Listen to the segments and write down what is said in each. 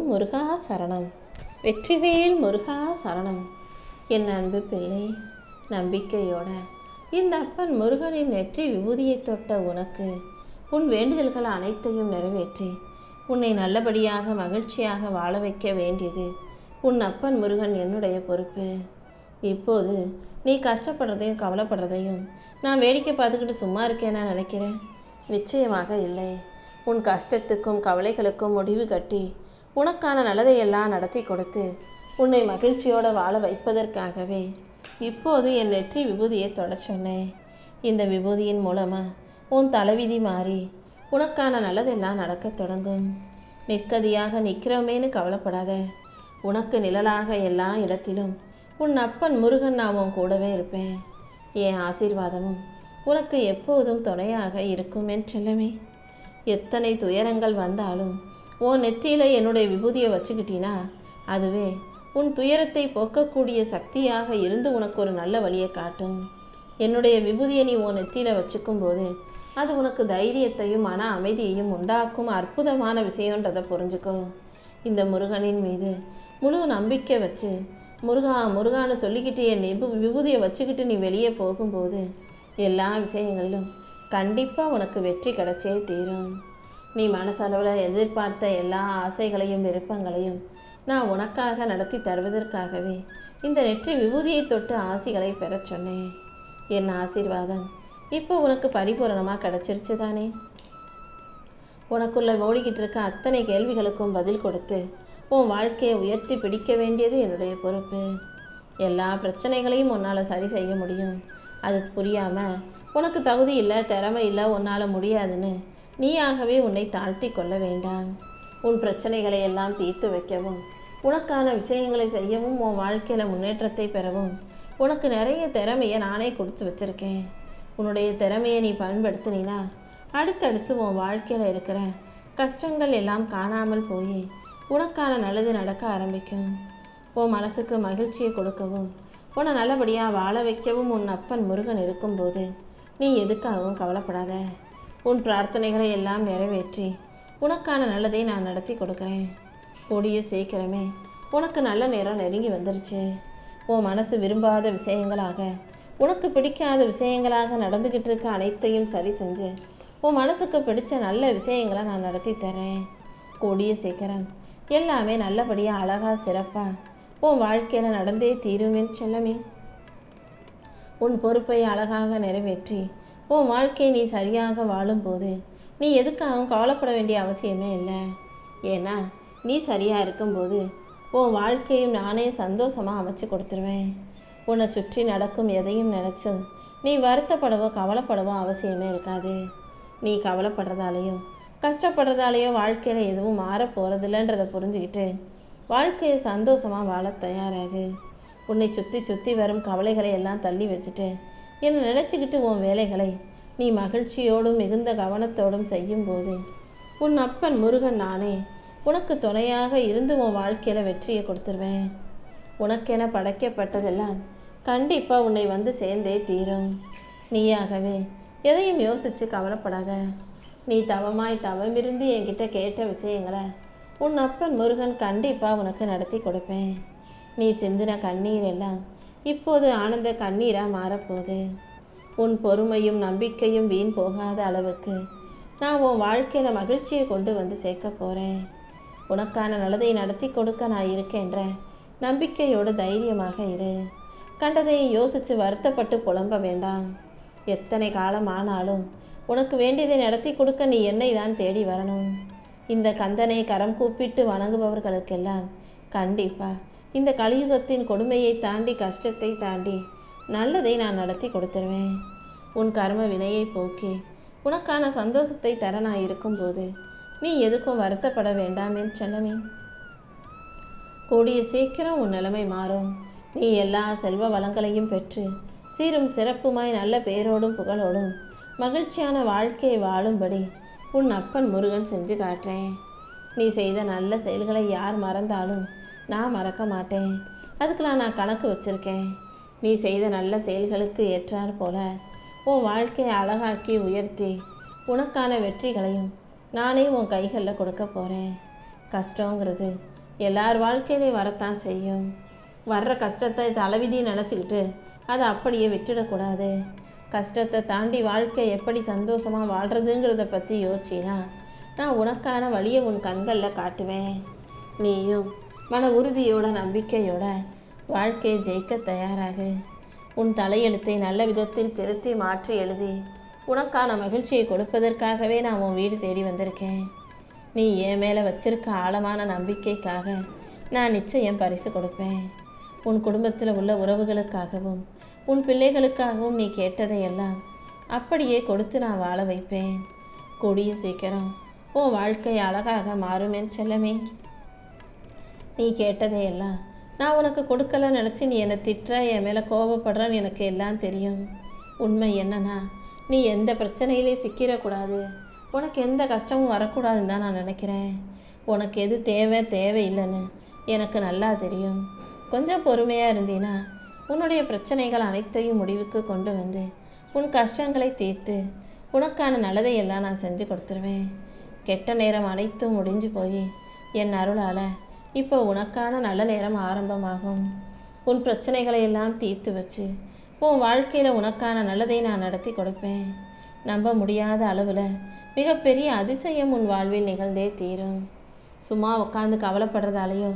முருகா சரணம். வெற்றிவேல் முருகா சரணம். என் அன்பு பிள்ளை, நம்பிக்கையோட இந்த அப்பன் முருகனின் நெற்றி விபூதியை தொட்ட உனக்கு உன் வேண்டுதல்கள் அனைத்தையும் நிறைவேற்றி உன்னை நல்லபடியாக மகிழ்ச்சியாக வாழ வைக்க வேண்டியது உன் அப்பன் முருகன் என்னுடைய பொறுப்பு. இப்போது நீ கஷ்டப்படுறதையும் கவலைப்படுறதையும் நான் வேடிக்கை பார்த்துக்கிட்டு சும்மா இருக்கேன்னு நினைக்கிறேன். நிச்சயமாக இல்லை. உன் கஷ்டத்துக்கும் கவலைகளுக்கும் முடிவு கட்டி உனக்கான நல்லதையெல்லாம் நடத்தி கொடுத்து உன்னை மகிழ்ச்சியோடு வாழ வைப்பதற்காகவே இப்போது என் நெற்றி விபூதியை தொட சொன்னேன். இந்த விபூதியின் மூலமாக உன் தலைவிதி மாறி உனக்கான நல்லதெல்லாம் நடக்க தொடங்கும். நிற்கதியாக நிற்கிறோமேனு கவலைப்படாத. உனக்கு நிழலாக எல்லா இடத்திலும் உன் அப்பன் முருகன் நான் உன் கூடவே இருப்பேன். என் ஆசீர்வாதமும் உனக்கு எப்போதும் துணையாக இருக்கும் என் செல்லமே. எத்தனை துயரங்கள் வந்தாலும் உன் நெத்தியில் என்னுடைய விபூதியை வச்சுக்கிட்டினா அதுவே உன் துயரத்தை போக்கக்கூடிய சக்தியாக இருந்து உனக்கு ஒரு நல்ல வழியை காட்டும். என்னுடைய விபூதியை நீ உன் நெத்தியில் வச்சுக்கும் போது அது உனக்கு தைரியத்தையும் மன அமைதியையும் உண்டாக்கும் அற்புதமான விஷயன்றதை புரிஞ்சுக்கோ. இந்த முருகனின் மீது முழு நம்பிக்கை வச்சு முருகா முருகான்னு சொல்லிக்கிட்டு என் விபூதியை வச்சுக்கிட்டு நீ வெளியே போகும்போது எல்லா விஷயங்களிலும் கண்டிப்பாக உனக்கு வெற்றி கிடைச்சே தீரும். நீ மனசளவில் எதிர்பார்த்த எல்லா ஆசைகளையும் விருப்பங்களையும் நான் உனக்காக நடத்தி தருவதற்காகவே இந்த நெற்றி விபூதியை தொட்டு ஆசைகளை பெற சொன்னேன். என் ஆசீர்வாதம் இப்போ உனக்கு பரிபூரணமாக கிடைச்சிருச்சு தானே. உனக்குள்ள ஓடிக்கிட்டு இருக்க அத்தனை கேள்விகளுக்கும் பதில் கொடுத்து உன் வாழ்க்கையை உயர்த்தி பிடிக்க வேண்டியது என்னுடைய பொறுப்பு. எல்லா பிரச்சனைகளையும் உன்னால் சரி செய்ய முடியும். அது புரியாமல் உனக்கு தகுதி இல்லை, திறமை இல்லை, உன்னால் முடியாதுன்னு நீயாகவே உன்னை தாழ்த்தி கொள்ள வேண்டாம். உன் பிரச்சனைகளை எல்லாம் தீர்த்து வைக்கவும் உனக்கான விஷயங்களை செய்யவும் உன் வாழ்க்கையில் முன்னேற்றத்தை பெறவும் உனக்கு நிறைய திறமையை நானே கொடுத்து வச்சுருக்கேன். உன்னுடைய திறமையை நீ பயன்படுத்தினா அடுத்தடுத்து உன் வாழ்க்கையில் இருக்கிற கஷ்டங்கள் எல்லாம் காணாமல் போய் உனக்கான நல்லது நடக்க ஆரம்பிக்கும். உன் மனசுக்கு மகிழ்ச்சியை கொடுக்கவும் உன்னை நல்லபடியாக வாழ வைக்கவும் உன் அப்பன் முருகன் இருக்கும்போது நீ எதுக்காகவும் கவலைப்படாத. உன் பிரார்த்தனைகளை எல்லாம் நிறைவேற்றி உனக்கான நல்லதை நான் நடத்தி கொடுக்குறேன். கூடிய சீக்கிரமே உனக்கு நல்ல நேரம் நெருங்கி வந்துருச்சு. உன் மனசு விரும்பாத விஷயங்களாக உனக்கு பிடிக்காத விஷயங்களாக நடந்துக்கிட்டு இருக்க அனைத்தையும் சரி செஞ்சு உன் மனசுக்கு பிடிச்ச நல்ல விஷயங்களை நான் நடத்தி தரேன். கூடிய சீக்கிரம் எல்லாமே நல்லபடியாக அழகாக சிறப்பாக உன் வாழ்க்கையில் நடந்தே தீருமேன் செல்லமே. உன் பொறுப்பை அழகாக நிறைவேற்றி உன் வாழ்க்கையை நீ சரியாக வாழும்போது நீ எதுக்காகவும் கவலைப்பட வேண்டிய அவசியமே இல்லை. ஏன்னா நீ சரியாக இருக்கும்போது உன் வாழ்க்கையும் நானே சந்தோஷமாக அமைச்சு கொடுத்துருவேன். உன்னை சுற்றி நடக்கும் எதையும் நினச்சும் நீ வருத்தப்படவோ கவலைப்படவோ அவசியமே இருக்காது. நீ கவலைப்படுறதாலேயோ கஷ்டப்படுறதாலேயோ வாழ்க்கையில் எதுவும் மாற போகிறதில்லன்றதை புரிஞ்சுக்கிட்டு வாழ்க்கையை சந்தோஷமாக வாழ தயாராகு. உன்னை சுற்றி சுற்றி வரும் கவலைகளை எல்லாம் தள்ளி வச்சுட்டு என்னை நினச்சிக்கிட்டு உன் வேலைகளை நீ மகிழ்ச்சியோடும் மிகுந்த கவனத்தோடும் செய்யும்போது உன் அப்பன் முருகன் நானே உனக்கு துணையாக இருந்து உன் வாழ்க்கையில் வெற்றியை கொடுத்துருவேன். உனக்கென படைக்கப்பட்டதெல்லாம் கண்டிப்பாக உன்னை வந்து சேர்ந்தே தீரும். நீயாகவே எதையும் யோசித்து கவலைப்படாத. நீ தவமாய் தவமிருந்து என்கிட்ட கேட்ட விஷயங்களை உன் அப்பன் முருகன் கண்டிப்பாக உனக்கு நடத்தி கொடுப்பேன். நீ சிந்தின கண்ணீர் எல்லாம் இப்போது ஆனந்த கண்ணீராக மாறப்போகுது. உன் பொறுமையும் நம்பிக்கையும் வீண் போகாத அளவுக்கு நான் உன் வாழ்க்கையில் மகிழ்ச்சியை கொண்டு வந்து சேர்க்க போகிறேன். உனக்கான நல்லதை நடத்தி கொடுக்க நான் இருக்கேன்ற நம்பிக்கையோடு தைரியமாக இரு. கண்டதை யோசித்து வருத்தப்பட்டு புலம்ப வேண்டாம். எத்தனை காலம் ஆனாலும் உனக்கு வேண்டியதை நடத்தி கொடுக்க நீ என்னை தான் தேடி வரணும். இந்த கந்தனை கரம் கூப்பிட்டு வணங்குபவர்களுக்கெல்லாம் கண்டிப்பாக இந்த கலியுகத்தின் கொடுமையை தாண்டி கஷ்டத்தை தாண்டி நல்லதை நான் நடத்தி கொடுத்துருவேன். உன் கர்ம வினையை போக்கி உனக்கான சந்தோஷத்தை தர நான் இருக்கும்போது நீ எதுக்கும் வருத்தப்பட வேண்டாம் என் செல்லமே. கூடிய சீக்கிரம் உன் நிலைமை மாறும். நீ எல்லா செல்வ வளங்களையும் பெற்று சீரும் சிறப்புமாய் நல்ல பேரோடும் புகழோடும் மகிழ்ச்சியான வாழ்க்கையை வாழும்படி உன் அப்பன் முருகன் செஞ்சு காட்டுறேன். நீ செய்த நல்ல செயல்களை யார் மறந்தாலும் நான் மறக்க மாட்டேன். அதுக்கெல்லாம் நான் கணக்கு வச்சுருக்கேன். நீ செய்த நல்ல செயல்களுக்கு ஏற்றாற் போல உன் வாழ்க்கையை அழகாக்கி உயர்த்தி உனக்கான வெற்றிகளையும் நானே உன் கைகளில் கொடுக்க போகிறேன். கஷ்டங்கிறது எல்லார் வாழ்க்கையிலே வரத்தான் செய்யும். வர்ற கஷ்டத்தை தலைவிதி நினச்சிக்கிட்டு அதை அப்படியே விட்டுடக்கூடாது. கஷ்டத்தை தாண்டி வாழ்க்கை எப்படி சந்தோஷமாக வாழ்கிறதுங்கிறத பற்றி யோசிச்சினா நான் உனக்கான வழியை உன் கண்களில் காட்டுவேன். நீயும் மன உறுதியோட நம்பிக்கையோட வாழ்க்கையை ஜெயிக்க தயாராகு. உன் தலையெழுத்தை நல்ல விதத்தில் திருத்தி மாற்றி எழுதி உனக்கான மகிழ்ச்சியை கொடுப்பதற்காகவே நான் உன் வீடு தேடி வந்திருக்கேன். நீ என் மேலே வச்சிருக்க ஆழமான நம்பிக்கைக்காக நான் நிச்சயம் பரிசு கொடுப்பேன். உன் குடும்பத்தில் உள்ள உறவுகளுக்காகவும் உன் பிள்ளைகளுக்காகவும் நீ கேட்டதையெல்லாம் அப்படியே கொடுத்து நான் வாழ வைப்பேன். கூடிய சீக்கிரம் உன் வாழ்க்கை அழகாக மாறும் என் செல்லமே. நீ கேட்டதையெல்லாம் நான் உனக்கு கொடுக்கலன்னு நினச்சி நீ என்னை திட்டுற, என் மேலே கோபப்படுறன்னு எனக்கு எல்லாம் தெரியும். உண்மை என்னன்னா நீ எந்த பிரச்சனையிலையும் சிக்கிடக்கூடாது, உனக்கு எந்த கஷ்டமும் வரக்கூடாதுன்னு தான் நான் நினைக்கிறேன். உனக்கு எது தேவையில்லைன்னு எனக்கு நல்லா தெரியும். கொஞ்சம் பொறுமையாக இருந்தீன்னா உன்னுடைய பிரச்சனைகள் அனைத்தையும் முடிவுக்கு கொண்டு வந்து உன் கஷ்டங்களை தீர்த்து உனக்கான நல்லதையெல்லாம் நான் செஞ்சு கொடுத்துருவேன். கெட்ட நேரம் அனைத்தும் முடிஞ்சு போய் என் அருளால் இப்போ உனக்கான நல்ல நேரம் ஆரம்பமாகும். உன் பிரச்சனைகளை எல்லாம் தீர்த்து வச்சு உன் வாழ்க்கையில் உனக்கான நல்லதை நான் நடத்தி கொடுப்பேன். நம்ப முடியாத அளவில் மிகப்பெரிய அதிசயம் உன் வாழ்வில் நிகழ்ந்தே தீரும். சும்மா உட்காந்து கவலைப்படுறதாலேயோ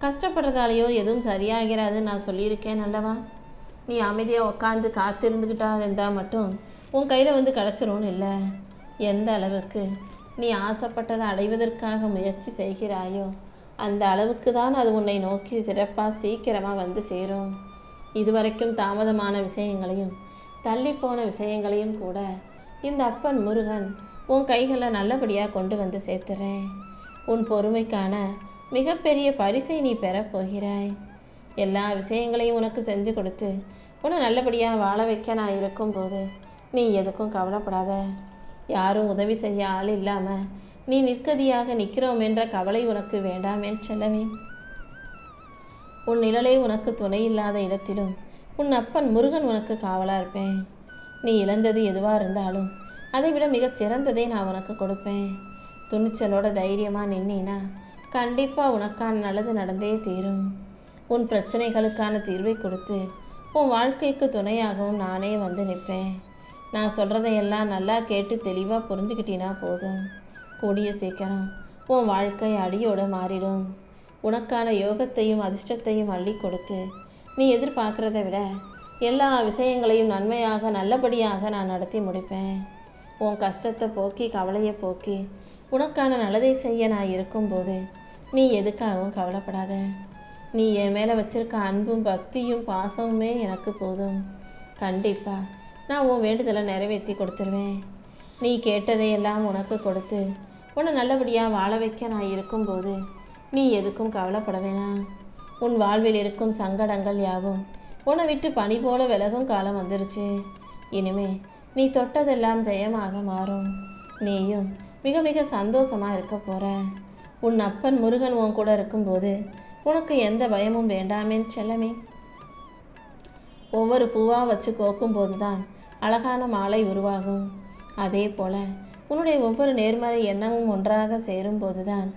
கஷ்டப்படுறதாலேயோ எதுவும் சரியாகிறாதுன்னு நான் சொல்லியிருக்கேன் அல்லவா? நீ அமைதியாக உட்காந்து காத்திருந்துக்கிட்டா இருந்தால் மட்டும் உன் கையில் வந்து கிடச்சிரும்னு இல்லை. எந்த அளவுக்கு நீ ஆசைப்பட்டதை அடைவதற்காக முயற்சி செய்கிறாயோ அந்த அளவுக்கு தான் அது உன்னை நோக்கி சிறப்பாக சீக்கிரமாக வந்து சேரும். இதுவரைக்கும் தாமதமான விஷயங்களையும் தள்ளிப்போன விஷயங்களையும் கூட இந்த அப்பன் முருகன் உன் கைகளில் நல்லபடியாக கொண்டு வந்து சேர்த்துறேன். உன் பொறுமைக்கான மிகப்பெரிய பரிசை நீ பெறப்போகிறாய். எல்லா விஷயங்களையும் உனக்கு செஞ்சு கொடுத்து உன்னை நல்லபடியாக வாழ வைக்க நான் இருக்கும்போது நீ எதுக்கும் கவலைப்படாத. யாரும் உதவி செய்ய ஆள் இல்லாமல் நீ நிற்கதியாக நிற்கிறோம் என்ற கவலை உனக்கு வேண்டாம் என் செல்லமே. உன் நிழலை உனக்கு துணை இல்லாத இடத்திலும் உன் அப்பன் முருகன் உனக்கு காவலாக இருப்பேன். நீ இழந்தது எதுவாக இருந்தாலும் அதை விட மிகச் சிறந்ததை நான் உனக்கு கொடுப்பேன். துணிச்சலோட தைரியமாக நின்னா கண்டிப்பாக உனக்கான நல்லது நடந்தே தீரும். உன் பிரச்சனைகளுக்கான தீர்வை கொடுத்து உன் வாழ்க்கைக்கு துணையாகவும் நானே வந்து நிற்பேன். நான் சொல்கிறதையெல்லாம் நல்லா கேட்டு தெளிவாக புரிஞ்சுக்கிட்டினா போதும். கூடிய சீக்கிரம் உன் வாழ்க்கை அடியோடு மாறிடும். உனக்கான யோகத்தையும் அதிர்ஷ்டத்தையும் அள்ளி கொடுத்து நீ எதிர்பார்க்குறத விட எல்லா விஷயங்களையும் நன்மையாக நல்லபடியாக நான் நடத்தி முடிப்பேன். உன் கஷ்டத்தை போக்கி கவலையை போக்கி உனக்கான நல்லதை செய்ய நான் இருக்கும்போது நீ எதுக்காகவும் கவலைப்படாத. நீ என் மேலே வச்சிருக்க அன்பும் பக்தியும் பாசமுமே எனக்கு போதும். கண்டிப்பாக நான் உன் வேண்டுதலை நிறைவேற்றி கொடுத்துருவேன். நீ கேட்டதையெல்லாம் உனக்கு கொடுத்து உன்னை நல்லபடியாக வாழ வைக்க நான் இருக்கும்போது நீ எதுக்கும் கவலைப்பட வேணாம். உன் வாழ்வில் இருக்கும் சங்கடங்கள் யாவும் உன்னை விட்டு பனி போல விலகும் காலம் வந்துருச்சு. இனிமே நீ தொட்டதெல்லாம் ஜெயமாக மாறும். நீயும் மிக மிக சந்தோஷமாக இருக்க போகிற. உன் அப்பன் முருகன் உன் கூட இருக்கும்போது உனக்கு எந்த பயமும் வேண்டாமேன்னு செல்லமே. ஒவ்வொரு பூவாக வச்சு கோக்கும்போது தான் அழகான மாலை உருவாகும். அதே போல் உன்னுடைய ஒவ்வொரு நேர்மறை எண்ணமும் ஒன்றாக சேரும்போது தான்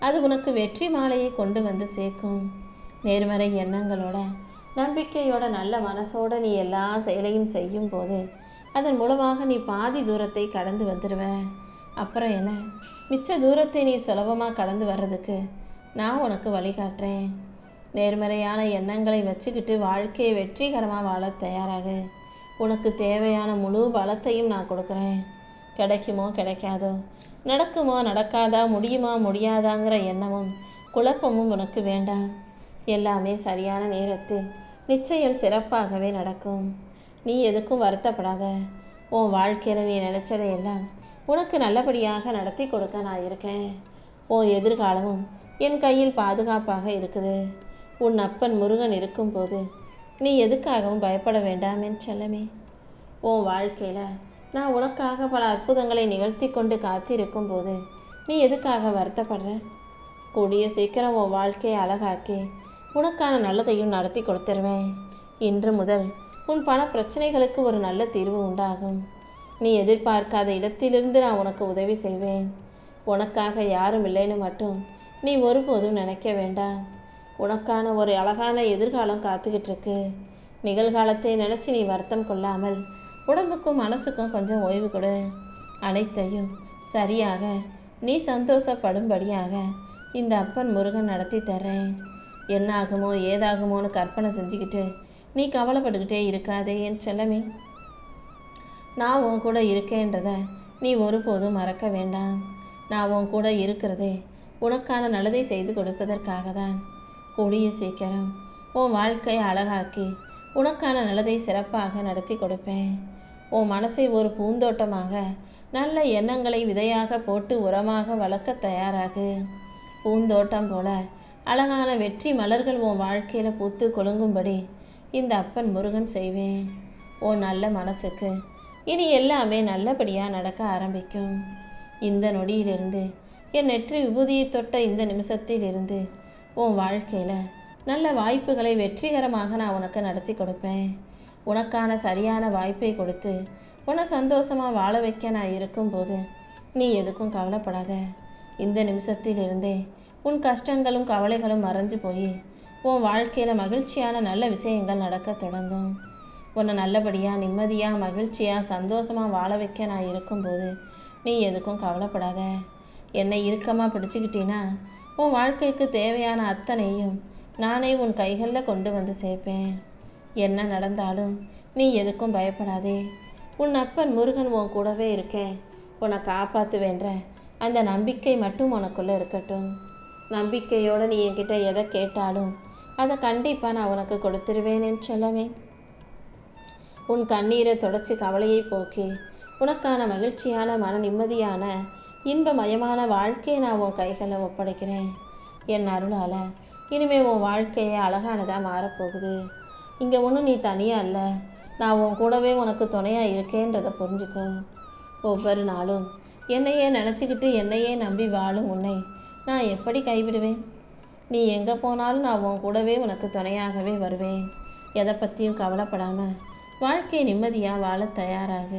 அது உனக்கு வெற்றி மாலையை கொண்டு வந்து சேர்க்கும். நேர்மறை எண்ணங்களோட நம்பிக்கையோட நல்ல மனசோட நீ எல்லா செயலையும் செய்யும் போது அதன் மூலமாக நீ பாதி தூரத்தை கடந்து வந்துடுவ. அப்புறம் என்ன, மிச்ச தூரத்தை நீ சுலபமாக கடந்து வர்றதுக்கு நான் உனக்கு வழிகாட்டுறேன். நேர்மறையான எண்ணங்களை வச்சுக்கிட்டு வாழ்க்கையை வெற்றிகரமாக வாழ தயாராகு. உனக்கு தேவையான முழு பலத்தையும் நான் கொடுக்குறேன். கிடைக்குமோ கிடைக்காதோ, நடக்குமோ நடக்காதா, முடியுமா முடியாதாங்கிற எண்ணமும் குழப்பமும் உனக்கு வேண்டாம். எல்லாமே சரியான நேரத்தில் நிச்சயம் சிறப்பாகவே நடக்கும். நீ எதுக்கும் வருத்தப்படாத. உன் வாழ்க்கையில் நீ நினைச்சதையெல்லாம் உனக்கு நல்லபடியாக நடத்தி கொடுக்க நான் இருக்கேன். உன் எதிர்காலமும் என் கையில் பாதுகாப்பாக இருக்குது. உன் அப்பன் முருகன் இருக்கும்போது நீ எதுக்காகவும் பயப்பட வேண்டாம் என் செல்லமே. உன் வாழ்க்கையில் நான் உனக்காக பல அற்புதங்களை நிகழ்த்தி கொண்டு காத்திருக்கும் போது நீ எதுக்காக வருத்தப்படுற? கூடிய சீக்கிரம் உன் வாழ்க்கையை அழகாக்கி உனக்கான நல்லதையும் நடத்தி கொடுத்துருவேன். இன்று முதல் உன் பண பிரச்சனைகளுக்கு ஒரு நல்ல தீர்வு உண்டாகும். நீ எதிர்பார்க்காத இடத்திலிருந்து நான் உனக்கு உதவி செய்வேன். உனக்காக யாரும் இல்லைன்னு மட்டும் நீ ஒருபோதும் நினைக்க வேண்டாம். உனக்கான ஒரு அழகான எதிர்காலம் காத்துக்கிட்டு இருக்கு. நிகழ்காலத்தை நினச்சி நீ வருத்தம் கொள்ளாமல் உடம்புக்கும் மனசுக்கும் கொஞ்சம் ஓய்வு கொடு. அனைத்தையும் சரியாக நீ சந்தோஷப்படும்படியாக இந்த அப்பன் முருகன் நடத்தி தர்றேன். என்னாகுமோ ஏதாகுமோன்னு கற்பனை செஞ்சுக்கிட்டு நீ கவலைப்பட்டுக்கிட்டே இருக்காதே என் செல்லமே. நான் உன் கூட இருக்கேன்றதை நீ ஒருபோதும் மறக்க வேண்டாம். நான் உன் கூட இருக்கிறதே உனக்கான நல்லதை செய்து கொடுப்பதற்காக தான். கூடிய சீக்கிரம் உன் வாழ்க்கையை அழகாக்கி உனக்கான நல்லதை சிறப்பாக நடத்தி கொடுப்பேன். உன் மனசை ஒரு பூந்தோட்டமாக நல்ல எண்ணங்களை விதையாக போட்டு உரமாக வளர்க்க தயாராகு. பூந்தோட்டம் போல அழகான வெற்றி மலர்கள் உன் வாழ்க்கையில் பூத்து கொழுங்கும்படி இந்த அப்பன் முருகன் செய்வேன். உன் நல்ல மனசுக்கு இனி எல்லாமே நல்லபடியாக நடக்க ஆரம்பிக்கும். இந்த நொடியிலிருந்து என் நெற்றி விபூதியை தொட்ட இந்த நிமிஷத்திலிருந்து உன் வாழ்க்கையில் நல்ல வாய்ப்புகளை வெற்றிகரமாக நான் உனக்கு நடத்தி கொடுப்பேன். உனக்கான சரியான வாய்ப்பை கொடுத்து உன்னை சந்தோஷமாக வாழ வைக்க நான் இருக்கும்போது நீ எதுக்கும் கவலைப்படாத. இந்த நிமிஷத்திலிருந்தே உன் கஷ்டங்களும் கவலைகளும் மறைஞ்சு போய் உன் வாழ்க்கையில் மகிழ்ச்சியான நல்ல விஷயங்கள் நடக்க தொடங்கும். உன்னை நல்லபடியாக நிம்மதியாக மகிழ்ச்சியாக சந்தோஷமாக வாழ வைக்க நான் இருக்கும்போது நீ எதுக்கும் கவலைப்படாத. என்னை இறுக்கமாக பிடிச்சிக்கிட்டீன்னா உன் வாழ்க்கைக்கு தேவையான அத்தனையும் நானே உன் கைகளில் கொண்டு வந்து சேர்ப்பேன். என்ன நடந்தாலும் நீ எதுக்கும் பயப்படாதே. உன் அப்பன் முருகன் உன் கூடவே இருக்கேன். உன்னை காப்பாற்றுவேன்ற அந்த நம்பிக்கை மட்டும் உனக்குள்ளே இருக்கட்டும். நம்பிக்கையோடு நீ என்கிட்ட எதை கேட்டாலும் அதை கண்டிப்பாக நான் உனக்கு கொடுத்துருவேன்னு சொல்லவே. உன் கண்ணீரை தொடச்சி கவலையை போக்கி உனக்கான மகிழ்ச்சியான மன நிம்மதியான இன்பமயமான வாழ்க்கையை நான் உன் கைகளில் ஒப்படைக்கிறேன். என் அருளால் இனிமேல் உன் வாழ்க்கையை அழகானதாக மாறப்போகுது. இங்கே ஒன்றும் நீ தனியாக இல்லை, நான் உன் கூடவே உனக்கு துணையாக இருக்கேன்றதை புரிஞ்சுக்கோ. ஒவ்வொரு நாளும் என்னையே நினச்சிக்கிட்டு என்னையே நம்பி வாழும் உன்னை நான் எப்படி கைவிடுவேன்? நீ எங்கே போனாலும் நான் உன் கூடவே உனக்கு துணையாகவே வருவேன். எதை பற்றியும் கவலைப்படாமல் வாழ்க்கையை நிம்மதியாக வாழ தயாராகு.